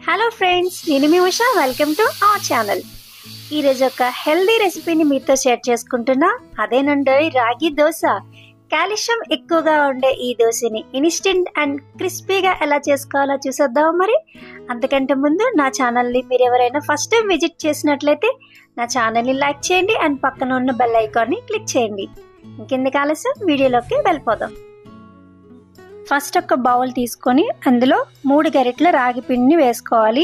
Hello friends, నేను మీ Usha. Welcome to our channel. ఈరోజు ఒక హెల్దీ రెసిపీని మీతో షేర్ చేసుకుంటున్నా. అదేనండి రాగి దోశ. కాల్షియం ఎక్కువగా ఉండే ఈ దోశని ఇన్స్టెంట్ అండ్ క్రిస్పీగా ఎలా చేసుకోవాలో చూసేద్దాం. మరి అంతకంటే ముందు నా ఛానల్ని మీరు ఎవరైనా ఫస్ట్ టైం విజిట్ చేసినట్లయితే నా ఛానల్ని లైక్ చేయండి అండ్ పక్కన ఉన్న బెల్ ఐకాన్ని క్లిక్ చేయండి. ఇంకెందుకు ఆలస్యం, వీడియోలోకి వెళ్ళిపోదాం. ఫస్ట్ ఒక బౌల్ తీసుకొని అందులో 3 గరిటెల రాగి పిండిని వేసుకోవాలి.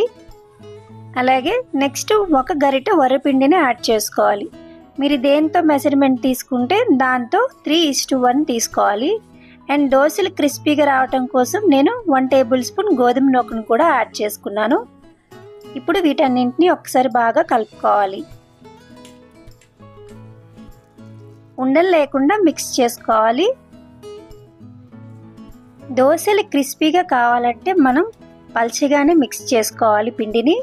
అలాగే నెక్స్ట్ 1 గరిటె వరిపిండిని యాడ్ చేసుకోవాలి. మీరు దేంతో మెజర్మెంట్ తీసుకుంటే దాంతో 3:1 తీసుకోవాలి. అండ్ దోశలు క్రిస్పీగా రావటం కోసం నేను 1 టేబుల్ స్పూన్ గోధుమ నూకను కూడా యాడ్ చేసుకున్నాను. ఇప్పుడు వీటన్నింటినీ ఒకసారి బాగా కలుపుకోవాలి. ఉండలు లేకుండా మిక్స్ చేసుకోవాలి. దోశలు క్రిస్పీగా కావాలంటే మనం పల్చగానే మిక్స్ చేసుకోవాలి పిండిని.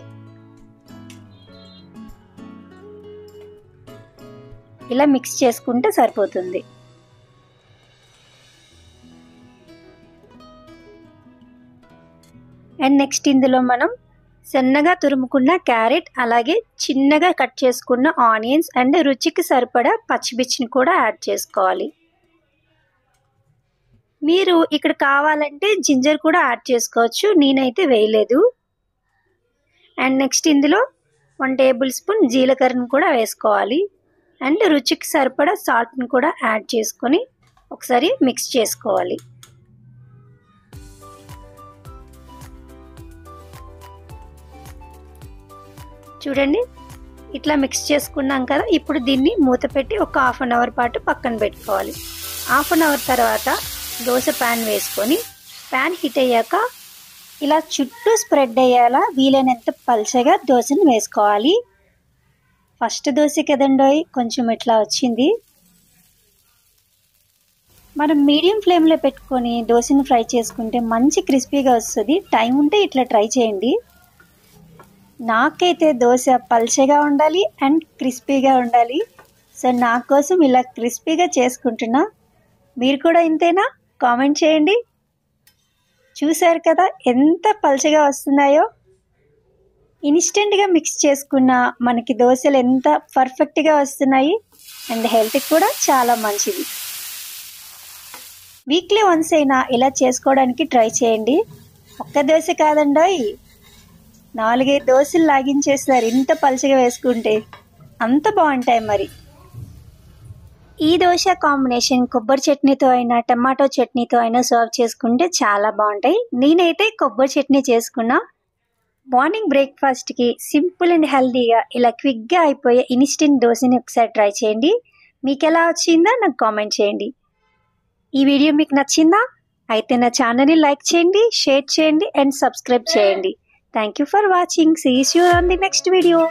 ఇలా మిక్స్ చేసుకుంటే సరిపోతుంది. అండ్ నెక్స్ట్ ఇందులో మనం సన్నగా తురుముకున్న క్యారెట్, అలాగే చిన్నగా కట్ చేసుకున్న ఆనియన్స్ అండ్ రుచికి సరిపడా పచ్చిమిర్చిని కూడా యాడ్ చేసుకోవాలి. మీరు ఇక్కడ కావాలంటే జింజర్ కూడా యాడ్ చేసుకోవచ్చు, నేనైతే వేయలేదు. అండ్ నెక్స్ట్ ఇందులో 1 టేబుల్ స్పూన్ జీలకర్రను కూడా వేసుకోవాలి. అండ్ రుచికి సరిపడా సాల్ట్ని కూడా యాడ్ చేసుకొని ఒకసారి మిక్స్ చేసుకోవాలి. చూడండి, ఇట్లా మిక్స్ చేసుకున్నాం కదా. ఇప్పుడు దీన్ని మూత పెట్టి ఒక 1/2 అవర్ పాటు పక్కన పెట్టుకోవాలి. 1/2 అవర్ తర్వాత దోశ ప్యాన్ వేసుకొని ప్యాన్ హీట్ అయ్యాక ఇలా చుట్టూ స్ప్రెడ్ అయ్యేలా వీలైనంత పల్చగా దోశను వేసుకోవాలి. ఫస్ట్ దోశ కదండోయ్, కొంచెం ఇట్లా వచ్చింది. మనం మీడియం ఫ్లేమ్లో పెట్టుకొని దోశను ఫ్రై చేసుకుంటే మంచి క్రిస్పీగా వస్తుంది. టైం ఉంటే ఇట్లా ట్రై చేయండి. నాకైతే దోశ పల్చగా ఉండాలి అండ్ క్రిస్పీగా ఉండాలి. సో నా కోసం ఇలా క్రిస్పీగా చేసుకుంటున్నా. మీరు కూడా ఇంతేనా? కామెంట్ చేయండి. చూసారు కదా ఎంత పల్చగా వస్తున్నాయో. ఇన్స్టెంట్గా మిక్స్ చేసుకున్న మనకి దోశలు ఎంత పర్ఫెక్ట్గా వస్తున్నాయి. అండ్ హెల్త్కి కూడా చాలా మంచిది. వీక్లీ వన్స్ అయినా ఇలా చేసుకోవడానికి ట్రై చేయండి. ఒక్క దోశ కాదండోయ్, 4-5 దోశలు లాగించేస్తారు ఇంత పల్చగా వేసుకుంటే. అంత బాగుంటాయి. మరి ఈ దోశ కాంబినేషన్ కొబ్బరి చట్నీతో అయినా టమాటో చట్నీతో అయినా సర్వ్ చేసుకుంటే చాలా బాగుంటాయి. నేనైతే కొబ్బరి చట్నీ చేసుకున్నా. మార్నింగ్ బ్రేక్ఫాస్ట్కి సింపుల్ అండ్ హెల్తీగా ఇలా క్విక్గా అయిపోయే ఇన్స్టెంట్ దోశని ఒకసారి ట్రై చేయండి. మీకు ఎలా వచ్చిందో నాకు కామెంట్ చేయండి. ఈ వీడియో మీకు నచ్చిందా? అయితే నా ఛానల్ని లైక్ చేయండి, షేర్ చేయండి అండ్ సబ్స్క్రైబ్ చేయండి. Thank you for watching. See you on the next video.